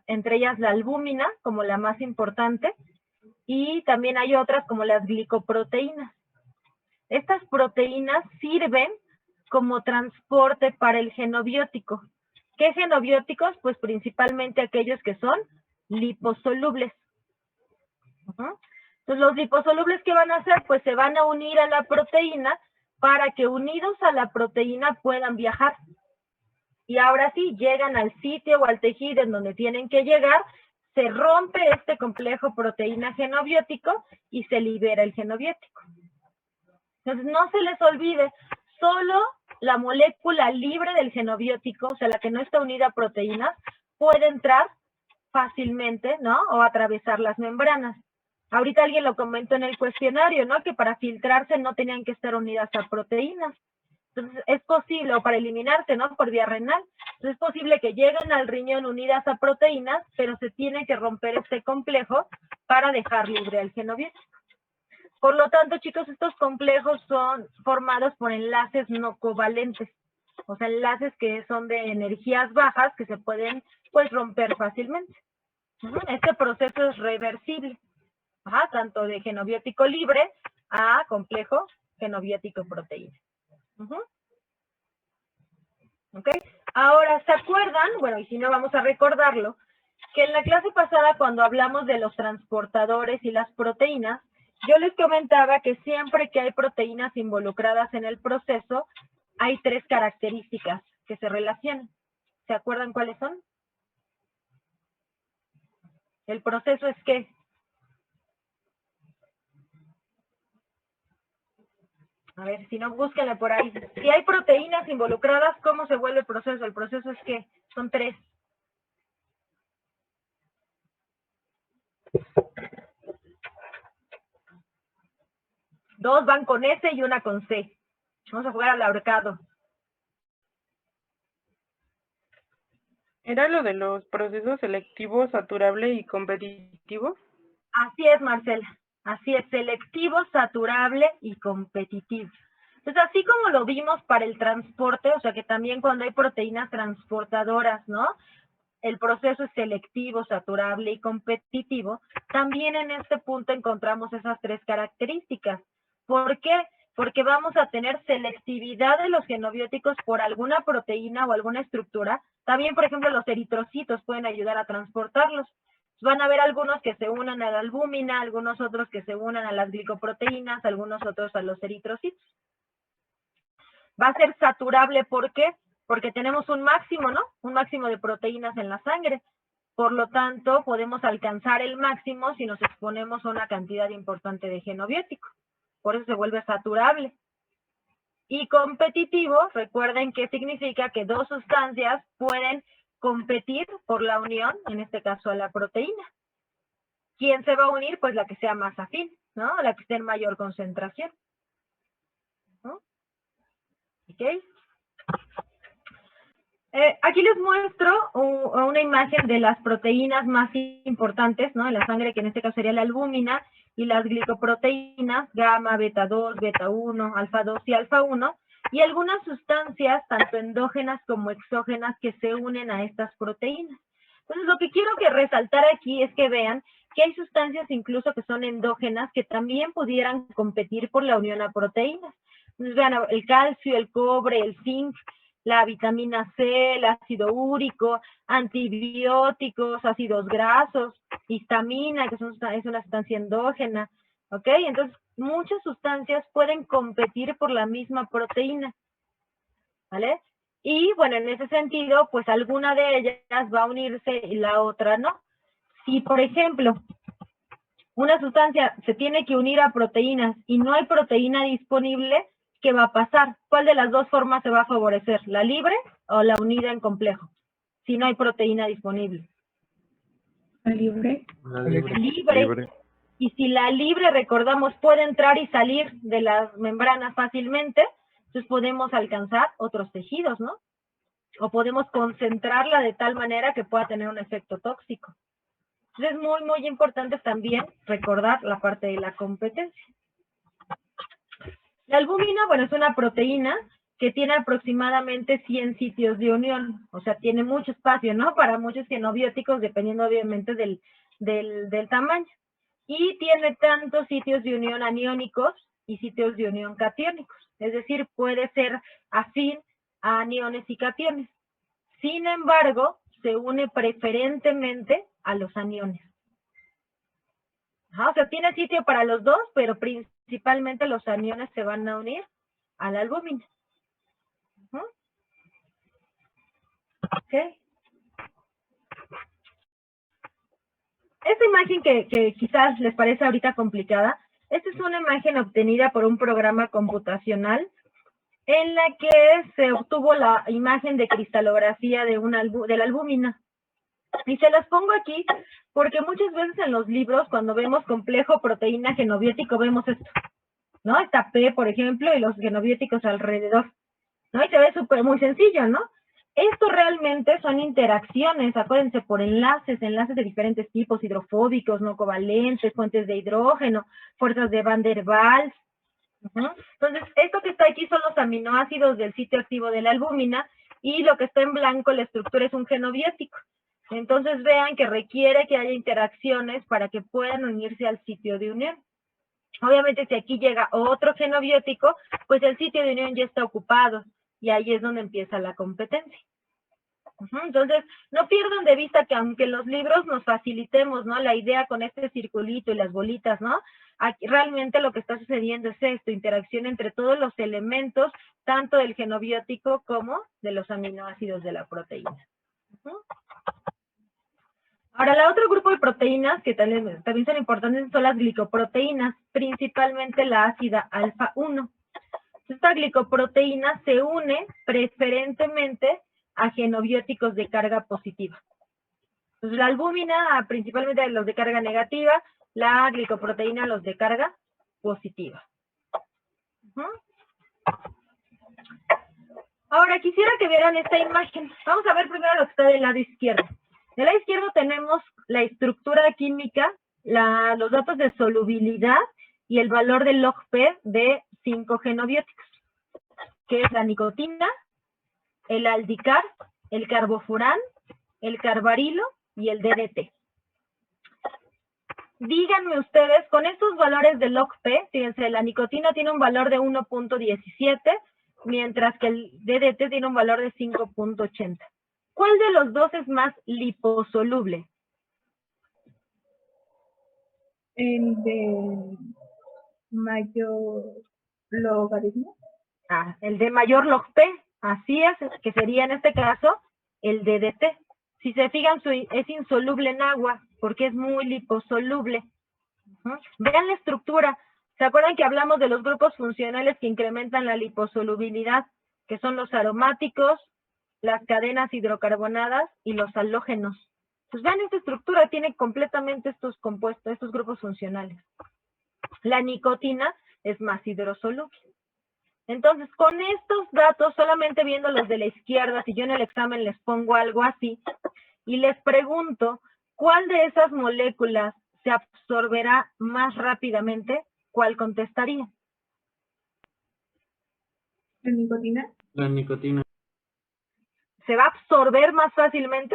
entre ellas la albúmina, como la más importante, y también hay otras como las glicoproteínas. Estas proteínas sirven como transporte para el genobiótico. ¿Qué genobióticos? Pues principalmente aquellos que son liposolubles. Entonces, los liposolubles, ¿qué van a hacer? Pues se van a unir a la proteína para que unidos a la proteína puedan viajar. Y ahora sí, llegan al sitio o al tejido en donde tienen que llegar, se rompe este complejo proteína-genobiótico y se libera el genobiótico. Entonces, no se les olvide, solo la molécula libre del genobiótico, o sea, la que no está unida a proteínas, puede entrar fácilmente, ¿no? O atravesar las membranas. Ahorita alguien lo comentó en el cuestionario, ¿no? Que para filtrarse no tenían que estar unidas a proteínas. Entonces, es posible, o para eliminarse, ¿no? Por vía renal. Entonces, es posible que lleguen al riñón unidas a proteínas, pero se tiene que romper este complejo para dejar libre al genobiótico. Por lo tanto, chicos, estos complejos son formados por enlaces no covalentes, o sea, enlaces que son de energías bajas que se pueden, pues, romper fácilmente. Este proceso es reversible, tanto de genobiótico libre a complejo genobiótico proteína. ¿Ok? Ahora, ¿se acuerdan? Bueno, y si no, vamos a recordarlo, que en la clase pasada, cuando hablamos de los transportadores y las proteínas, yo les comentaba que siempre que hay proteínas involucradas en el proceso, hay 3 características que se relacionan. ¿Se acuerdan cuáles son? El proceso es ¿qué? A ver, si no, búsquenle por ahí. Si hay proteínas involucradas, ¿cómo se vuelve el proceso? El proceso es ¿qué? Son 3. Dos van con S y una con C. Vamos a jugar al ahorcado. ¿Era lo de los procesos selectivo, saturable y competitivo? Así es, Marcela. Así es, selectivo, saturable y competitivo. Entonces, así como lo vimos para el transporte, o sea que también cuando hay proteínas transportadoras, ¿no? El proceso es selectivo, saturable y competitivo. También en este punto encontramos esas 3 características. ¿Por qué? Porque vamos a tener selectividad de los genobióticos por alguna proteína o alguna estructura. También, por ejemplo, los eritrocitos pueden ayudar a transportarlos. Van a haber algunos que se unan a la albúmina, algunos otros que se unan a las glicoproteínas, algunos otros a los eritrocitos. Va a ser saturable, ¿por qué? Porque tenemos un máximo, ¿no? Un máximo de proteínas en la sangre. Por lo tanto, podemos alcanzar el máximo si nos exponemos a una cantidad importante de genobiótico. Por eso se vuelve saturable. Y competitivo, recuerden que significa que 2 sustancias pueden competir por la unión, en este caso a la proteína. ¿Quién se va a unir? Pues la que sea más afín, ¿no? La que esté en mayor concentración. ¿No? ¿Ok? Aquí les muestro una imagen de las proteínas más importantes, ¿no? En la sangre, que en este caso sería la albúmina, y las glicoproteínas, gamma, beta 2, beta 1, alfa 2 y alfa 1, y algunas sustancias, tanto endógenas como exógenas, que se unen a estas proteínas. Entonces, lo que quiero que resaltar aquí es que vean que hay sustancias incluso que son endógenas que también pudieran competir por la unión a proteínas. Entonces, vean, el calcio, el cobre, el zinc, la vitamina C, el ácido úrico, antibióticos, ácidos grasos, histamina, que es una sustancia endógena, ¿ok? Entonces, muchas sustancias pueden competir por la misma proteína, ¿vale? Y, bueno, en ese sentido, pues alguna de ellas va a unirse y la otra no. Si, por ejemplo, una sustancia se tiene que unir a proteínas y no hay proteína disponible, ¿qué va a pasar? ¿Cuál de las 2 formas se va a favorecer? ¿La libre o la unida en complejo? Si no hay proteína disponible. ¿La libre? Libre. Y si la libre, recordamos, puede entrar y salir de las membranas fácilmente, entonces podemos alcanzar otros tejidos, ¿no? O podemos concentrarla de tal manera que pueda tener un efecto tóxico. Entonces es muy, muy importante también recordar la parte de la competencia. La albúmina, bueno, es una proteína que tiene aproximadamente 100 sitios de unión, o sea, tiene mucho espacio, ¿no? Para muchos genobióticos, dependiendo obviamente del tamaño. Y tiene tantos sitios de unión aniónicos y sitios de unión catiónicos, es decir, puede ser afín a aniones y cationes. Sin embargo, se une preferentemente a los aniones. O sea, tiene sitio para los dos, pero principalmente los aniones se van a unir a la albúmina. ¿Ok? Esta imagen que quizás les parece ahorita complicada, esta es una imagen obtenida por un programa computacional en la que se obtuvo la imagen de cristalografía de la albúmina. Y se las pongo aquí porque muchas veces en los libros, cuando vemos complejo proteína genobiótico, vemos esto, ¿no? Esta P, por ejemplo, y los genobióticos alrededor, ¿no? Y se ve muy sencillo, ¿no? Esto realmente son interacciones, acuérdense, por enlaces de diferentes tipos, hidrofóbicos, no covalentes, fuentes de hidrógeno, fuerzas de Van der Waals. Entonces, esto que está aquí son los aminoácidos del sitio activo de la albúmina, y lo que está en blanco, la estructura, es un genobiótico. Entonces, vean que requiere que haya interacciones para que puedan unirse al sitio de unión. Obviamente, si aquí llega otro genobiótico, pues el sitio de unión ya está ocupado, y ahí es donde empieza la competencia. Entonces, no pierdan de vista que aunque en los libros nos facilitemos, ¿no?, la idea con este circulito y las bolitas, ¿no?, aquí realmente lo que está sucediendo es esto, interacción entre todos los elementos, tanto del genobiótico como de los aminoácidos de la proteína. Ahora, el otro grupo de proteínas que también son importantes son las glicoproteínas, principalmente la ácida alfa-1. Esta glicoproteína se une preferentemente a genobióticos de carga positiva. Entonces, la albúmina, principalmente los de carga negativa, la glicoproteína, los de carga positiva. Ahora, quisiera que vieran esta imagen. Vamos a ver primero lo que está del lado izquierdo. Del lado izquierdo tenemos la estructura química, los datos de solubilidad y el valor del log-P de 5 genobióticos, que es la nicotina, el aldicar, el carbofurán, el carbarilo y el DDT. Díganme ustedes, con estos valores de log-P, fíjense, la nicotina tiene un valor de 1.17, mientras que el DDT tiene un valor de 5.80. ¿Cuál de los dos es más liposoluble? El de mayor logaritmo. El de mayor log-P, así es, que sería en este caso el DDT. Si se fijan, es insoluble en agua, porque es muy liposoluble. Vean la estructura. ¿Se acuerdan que hablamos de los grupos funcionales que incrementan la liposolubilidad? Que son los aromáticos, las cadenas hidrocarbonadas y los halógenos. Pues vean, esta estructura tiene completamente estos compuestos, estos grupos funcionales. La nicotina es más hidrosoluble. Entonces, con estos datos, solamente viendo los de la izquierda, si yo en el examen les pongo algo así, y les pregunto, ¿cuál de esas moléculas se absorberá más rápidamente? ¿Cuál contestaría? ¿La nicotina? La nicotina. ¿Se va a absorber más fácilmente?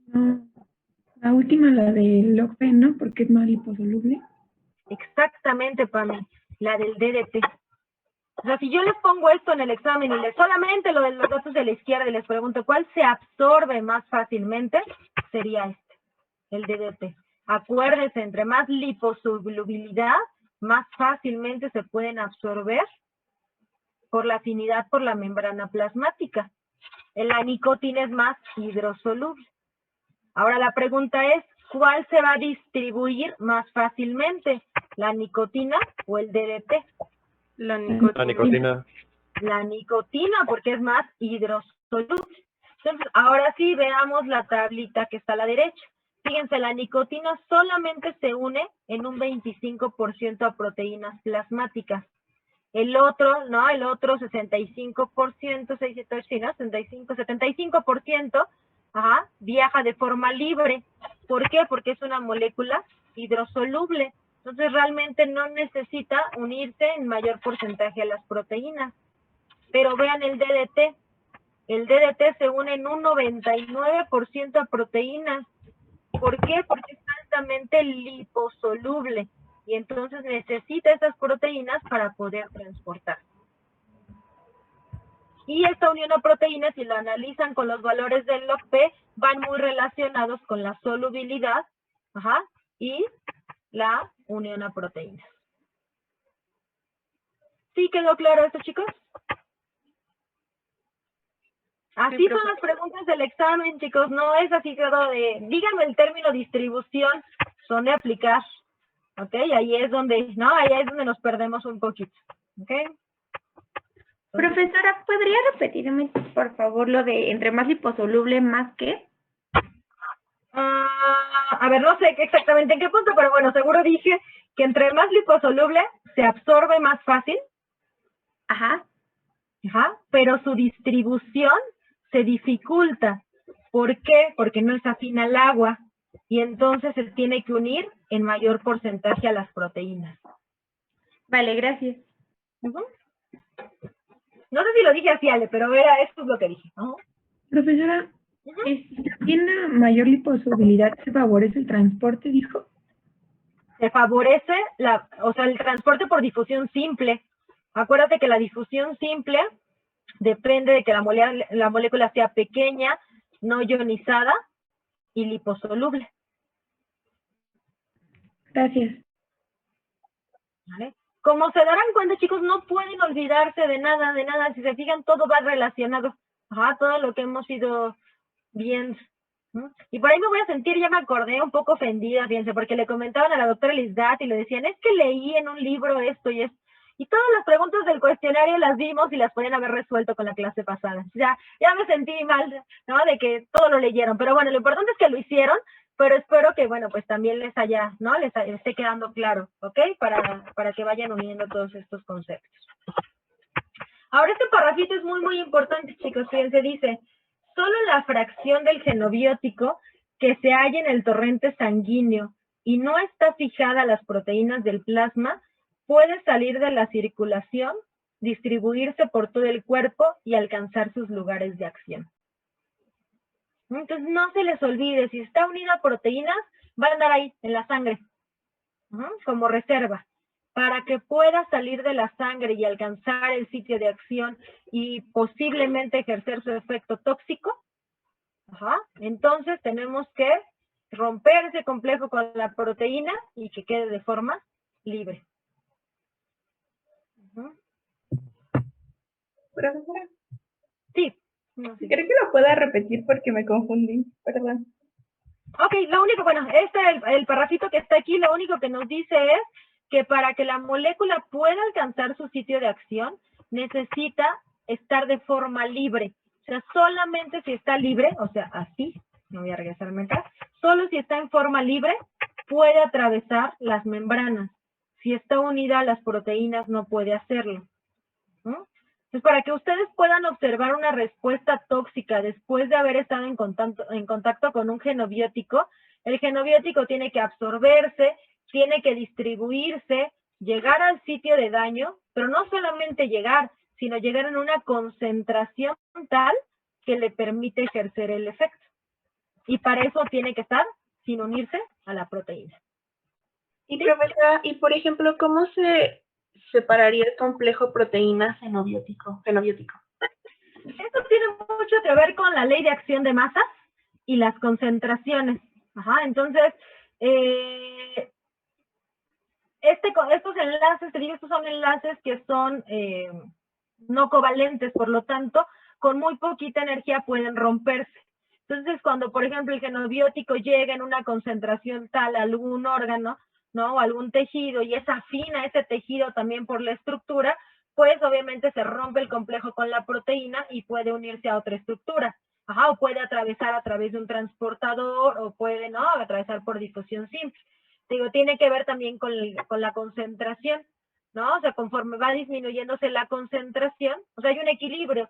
No, la última, la del log-P, ¿no? Porque es más liposoluble. Exactamente, Pami, la del DDT. O sea, si yo les pongo esto en el examen y solamente lo de los datos de la izquierda y les pregunto cuál se absorbe más fácilmente, sería este, el DDT. Acuérdense, entre más liposolubilidad, más fácilmente se pueden absorber por la afinidad por la membrana plasmática. La nicotina es más hidrosoluble. Ahora la pregunta es, ¿cuál se va a distribuir más fácilmente? ¿La nicotina o el DDT? La nicotina. La nicotina, porque es más hidrosoluble. Entonces, ahora sí, veamos la tablita que está a la derecha. Fíjense, la nicotina solamente se une en un 25% a proteínas plasmáticas. El otro, ¿no? El otro 65%, 75%, viaja de forma libre. ¿Por qué? Porque es una molécula hidrosoluble. Entonces realmente no necesita unirse en mayor porcentaje a las proteínas. Pero vean el DDT. El DDT se une en un 99% a proteínas. ¿Por qué? Porque es altamente liposoluble. Y entonces necesita esas proteínas para poder transportar. Y esta unión a proteínas, si lo analizan con los valores del log-P, van muy relacionados con la solubilidad y la unión a proteínas. ¿Sí quedó claro esto, chicos? Así son las preguntas del examen, chicos. No es así todo de, díganme el término distribución, son de aplicar. ¿Ok? Ahí es donde, ¿no? Ahí es donde nos perdemos un poquito. ¿Ok? Profesora, ¿podría repetirme, por favor, lo de entre más liposoluble, más qué? A ver, no sé exactamente en qué punto, pero bueno, seguro dije que entre más liposoluble se absorbe más fácil. Pero su distribución se dificulta. ¿Por qué? Porque no es afín al agua y entonces se tiene que unir en mayor porcentaje a las proteínas. Vale, gracias. No sé si lo dije así, Ale, pero esto es lo que dije, ¿no? Profesora, si tiene mayor liposolubilidad, ¿se favorece el transporte, dijo? Se favorece el transporte por difusión simple. Acuérdate que la difusión simple depende de que la molécula sea pequeña, no ionizada y liposoluble. Gracias. ¿Vale? Como se darán cuenta, chicos, no pueden olvidarse de nada. Si se fijan, todo va relacionado. Todo lo que hemos ido viendo. Y por ahí me voy a sentir, ya me acordé, un poco ofendida, fíjense, porque le comentaban a la doctora Lisdat y le decían, es que leí en un libro esto y esto. Y todas las preguntas del cuestionario las vimos y las podían haber resuelto con la clase pasada. Ya me sentí mal, ¿no? De que todo lo leyeron. Pero bueno, lo importante es que lo hicieron, pero espero que, bueno, pues también les esté quedando claro, ¿ok? Para que vayan uniendo todos estos conceptos. Ahora este parrafito es muy, muy importante, chicos. Fíjense, dice, solo la fracción del genobiótico que se halla en el torrente sanguíneo y no está fijada a las proteínas del plasma puede salir de la circulación, distribuirse por todo el cuerpo y alcanzar sus lugares de acción. Entonces no se les olvide, si está unida a proteínas, va a andar ahí en la sangre, como reserva. Para que pueda salir de la sangre y alcanzar el sitio de acción y posiblemente ejercer su efecto tóxico, entonces tenemos que romper ese complejo con la proteína y que quede de forma libre. Profesora, Sí. creo que lo pueda repetir porque me confundí, perdón. Ok, lo único, el parrafito que está aquí, lo único que nos dice es que para que la molécula pueda alcanzar su sitio de acción, necesita estar de forma libre. O sea, solamente si está libre, o sea, así, no voy a regresar a mental, solo si está en forma libre, puede atravesar las membranas. Si está unida a las proteínas, no puede hacerlo. Entonces, para que ustedes puedan observar una respuesta tóxica después de haber estado en contacto con un genobiótico, el genobiótico tiene que absorberse, tiene que distribuirse, llegar al sitio de daño, pero no solamente llegar, sino llegar en una concentración tal que le permite ejercer el efecto. Y para eso tiene que estar sin unirse a la proteína. Y profesora, y por ejemplo, ¿cómo se separaría el complejo proteína-genobiótico? Esto tiene mucho que ver con la ley de acción de masas y las concentraciones. Entonces, estos enlaces, te digo, estos son enlaces que son no covalentes, por lo tanto, con muy poquita energía pueden romperse. Entonces, cuando, por ejemplo, el genobiótico llega en una concentración tal a algún órgano, ¿no? O algún tejido y es afín a ese tejido también por la estructura, pues obviamente se rompe el complejo con la proteína y puede unirse a otra estructura. O puede atravesar a través de un transportador o puede, ¿no? Atravesar por difusión simple. Digo, tiene que ver también con la concentración, ¿no? O sea, conforme va disminuyéndose la concentración, o sea, hay un equilibrio.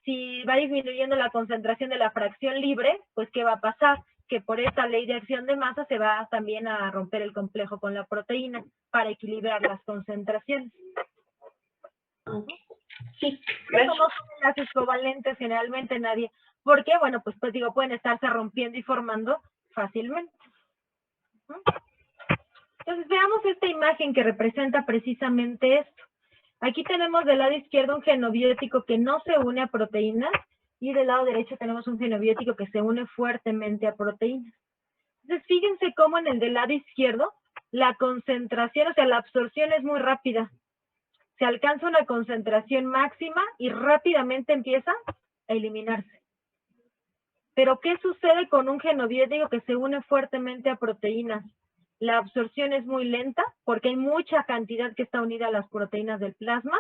Si va disminuyendo la concentración de la fracción libre, pues ¿qué va a pasar? Que por esta ley de acción de masa se va también a romper el complejo con la proteína para equilibrar las concentraciones. Sí, Eso no son enlaces covalentes generalmente nadie. ¿Por qué? Bueno, pues digo, pueden estarse rompiendo y formando fácilmente. Entonces veamos esta imagen que representa precisamente esto. Aquí tenemos del lado izquierdo un genobiótico que no se une a proteínas y del lado derecho tenemos un genobiótico que se une fuertemente a proteínas. Entonces fíjense cómo en el del lado izquierdo la concentración, o sea, la absorción es muy rápida. Se alcanza una concentración máxima y rápidamente empieza a eliminarse. Pero ¿qué sucede con un genobiótico que se une fuertemente a proteínas? La absorción es muy lenta porque hay mucha cantidad que está unida a las proteínas del plasma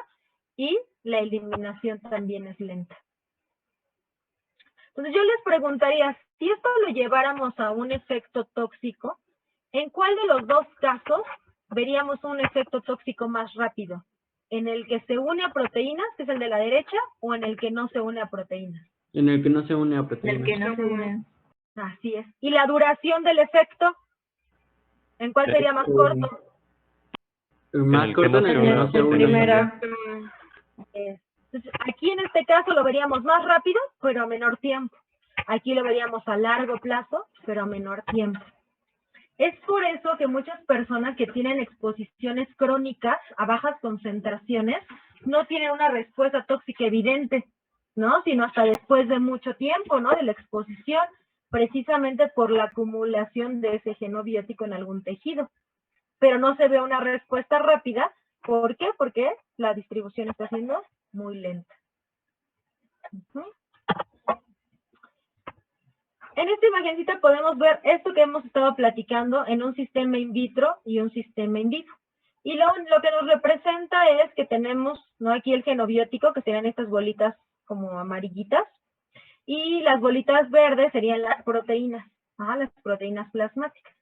y la eliminación también es lenta. Entonces yo les preguntaría, si esto lo lleváramos a un efecto tóxico, ¿en cuál de los dos casos veríamos un efecto tóxico más rápido? ¿En el que se une a proteínas, que es el de la derecha, o en el que no se une a proteínas? En el que no se une a El proteína. que no se une. Así es. ¿Y la duración del efecto? ¿En cuál sería más corto? Más el que corto no en el se que une no a se une. Primera. Entonces, aquí en este caso lo veríamos más rápido, pero a menor tiempo. Aquí lo veríamos a largo plazo, pero a menor tiempo. Es por eso que muchas personas que tienen exposiciones crónicas a bajas concentraciones no tienen una respuesta tóxica evidente, ¿no? Sino hasta después de mucho tiempo, ¿no? De la exposición, precisamente por la acumulación de ese genobiótico en algún tejido. Pero no se ve una respuesta rápida. ¿Por qué? Porque la distribución está siendo muy lenta. En esta imagencita podemos ver esto que hemos estado platicando en un sistema in vitro y un sistema in vivo. Y lo que nos representa es que tenemos, ¿no? Aquí el genobiótico, que serían estas bolitas como amarillitas, y las bolitas verdes serían las proteínas, las proteínas plasmáticas.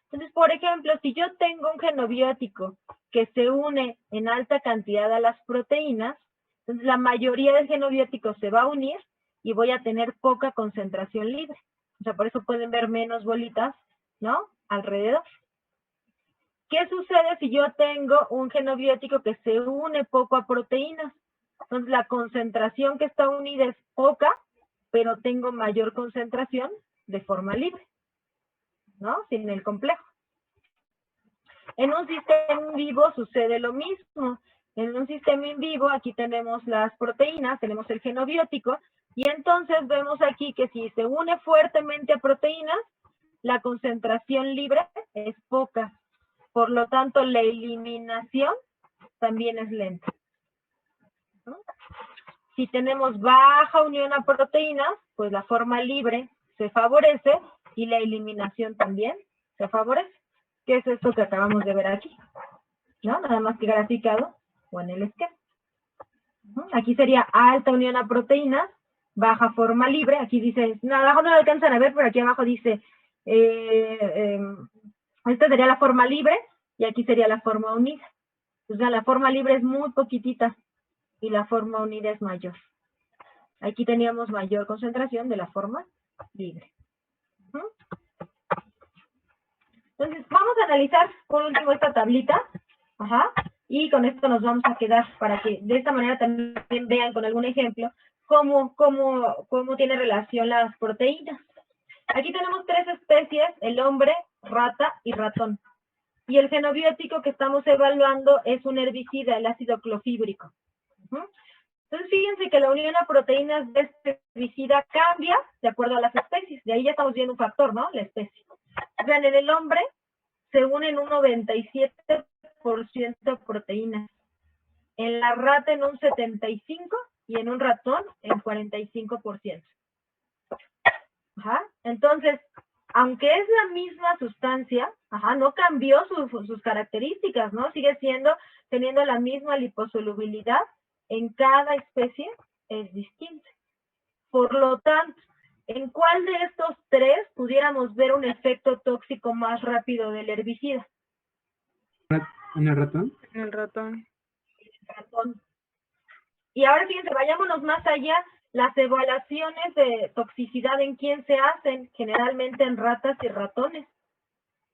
Entonces, por ejemplo, si yo tengo un genobiótico que se une en alta cantidad a las proteínas, entonces la mayoría del genobiótico se va a unir y voy a tener poca concentración libre. O sea, por eso pueden ver menos bolitas, ¿no? Alrededor. ¿Qué sucede si yo tengo un genobiótico que se une poco a proteínas? Entonces, la concentración que está unida es poca, pero tengo mayor concentración de forma libre, ¿no? Sin el complejo. En un sistema in vivo sucede lo mismo. En un sistema in vivo, aquí tenemos las proteínas, tenemos el genobiótico, y entonces vemos aquí que si se une fuertemente a proteínas, la concentración libre es poca. Por lo tanto, la eliminación también es lenta, ¿no? Si tenemos baja unión a proteínas, pues la forma libre se favorece y la eliminación también se favorece. ¿Qué es esto que acabamos de ver aquí? ¿No? Nada más que graficado o en el esquema. Aquí sería alta unión a proteínas, baja forma libre. Aquí dice, no, abajo no lo alcanzan a ver, pero aquí abajo dice, esta sería la forma libre y aquí sería la forma unida. O sea, la forma libre es muy poquitita y la forma unida es mayor. Aquí teníamos mayor concentración de la forma libre. Entonces, vamos a analizar por último esta tablita. Y con esto nos vamos a quedar para que de esta manera también vean con algún ejemplo cómo tiene relación las proteínas. Aquí tenemos 3 especies, el hombre, rata y ratón. Y el genobiótico que estamos evaluando es un herbicida, el ácido clofíbrico. Entonces, fíjense que la unión a proteínas de este herbicida cambia de acuerdo a las especies. De ahí ya estamos viendo un factor, ¿no? La especie. Vean, en el hombre se unen un 97% proteínas. En la rata en un 75% y en un ratón en 45%. Entonces, aunque es la misma sustancia, no cambió sus características, ¿no? Sigue teniendo la misma liposolubilidad, en cada especie es distinta. Por lo tanto, ¿en cuál de estos 3 pudiéramos ver un efecto tóxico más rápido del herbicida? ¿En el ratón? En el ratón. Ratón. Y ahora fíjense, vayámonos más allá. Las evaluaciones de toxicidad, ¿en quién se hacen? Generalmente en ratas y ratones.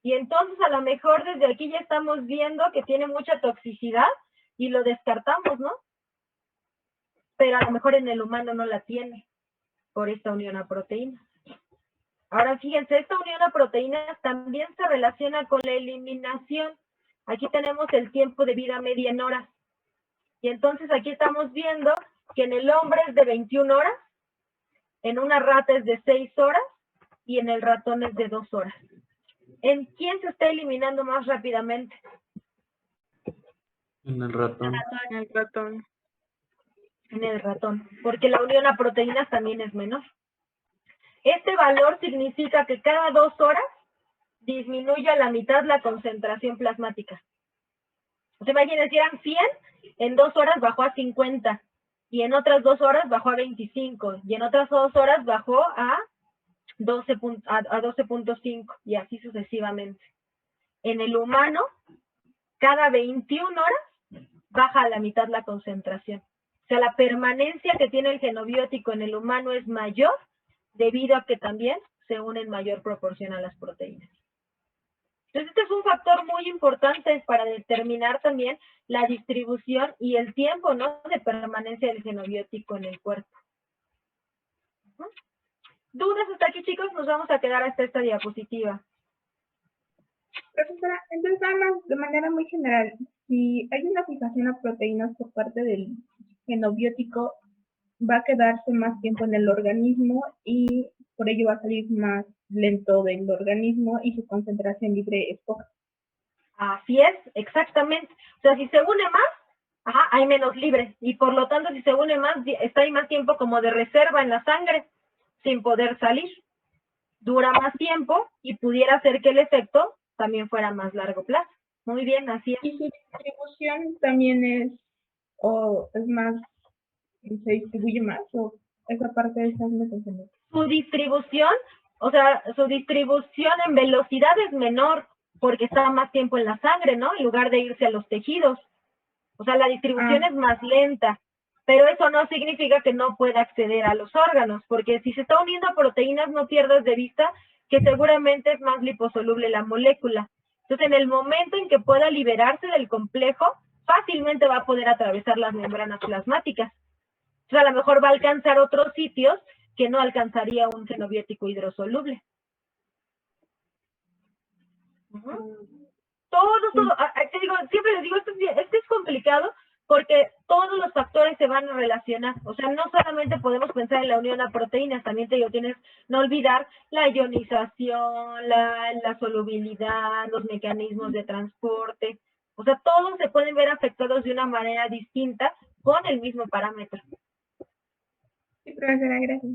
Y entonces a lo mejor desde aquí ya estamos viendo que tiene mucha toxicidad y lo descartamos, ¿no? Pero a lo mejor en el humano no la tiene por esta unión a proteínas. Ahora fíjense, esta unión a proteínas también se relaciona con la eliminación. Aquí tenemos el tiempo de vida media en horas. Y entonces aquí estamos viendo que en el hombre es de 21 horas, en una rata es de 6 horas y en el ratón es de 2 horas. ¿En quién se está eliminando más rápidamente? En el ratón. En el ratón. En el ratón, porque la unión a proteínas también es menor. Este valor significa que cada 2 horas disminuye a la mitad la concentración plasmática. O sea, imagínense, si eran 100, en 2 horas bajó a 50, y en otras 2 horas bajó a 25, y en otras 2 horas bajó a 12.5, y así sucesivamente. En el humano, cada 21 horas baja a la mitad la concentración. O sea, la permanencia que tiene el genobiótico en el humano es mayor debido a que también se une en mayor proporción a las proteínas. Entonces, este es un factor muy importante para determinar también la distribución y el tiempo, ¿no?, de permanencia del genobiótico en el cuerpo. ¿Dudas hasta aquí, chicos? Nos vamos a quedar hasta esta diapositiva. Profesora, entonces nada más de manera muy general, si hay una fijación a proteínas por parte del genobiótico, va a quedarse más tiempo en el organismo y por ello va a salir más lento del organismo y su concentración libre es poca. Así es, exactamente. O sea, si se une más, hay menos libre. Y por lo tanto, si se une más, está ahí más tiempo como de reserva en la sangre, sin poder salir. Dura más tiempo y pudiera ser que el efecto también fuera a más largo plazo. Muy bien, así es. Y su distribución también es más, se distribuye más, o esa parte de esa me confundí. Su distribución, o sea, su distribución en velocidad es menor porque está más tiempo en la sangre, ¿no? En lugar de irse a los tejidos. O sea, la distribución es más lenta, pero eso no significa que no pueda acceder a los órganos, porque si se está uniendo a proteínas, no pierdas de vista que seguramente es más liposoluble la molécula. Entonces, en el momento en que pueda liberarse del complejo, fácilmente va a poder atravesar las membranas plasmáticas. O sea, a lo mejor va a alcanzar otros sitios que no alcanzaría un genobiótico hidrosoluble. Te digo, siempre les digo, esto es complicado porque todos los factores se van a relacionar. O sea, no solamente podemos pensar en la unión a proteínas, también te digo, tienes no olvidar la ionización, la solubilidad, los mecanismos de transporte. O sea, todos se pueden ver afectados de una manera distinta con el mismo parámetro. Sí, profesora, gracias.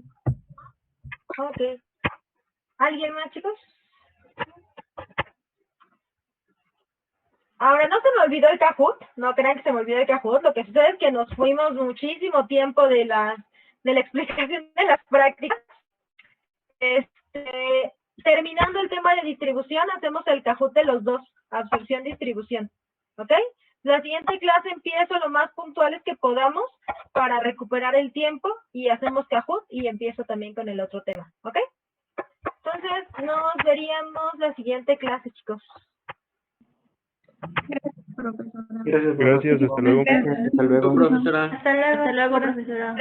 Ok. ¿Alguien más, chicos? Ahora, no se me olvidó el Kahoot, no crean que se me olvidó el Kahoot, lo que sucede es que nos fuimos muchísimo tiempo de la explicación de las prácticas. Terminando el tema de distribución, hacemos el Kahoot de los dos, absorción-distribución, ¿ok? La siguiente clase empiezo lo más puntuales que podamos para recuperar el tiempo y hacemos Kahoot y empiezo también con el otro tema, ¿ok? Entonces, nos veríamos la siguiente clase, chicos. Gracias, Gracias, hasta luego. Hasta luego, profesora. Hasta luego, profesora.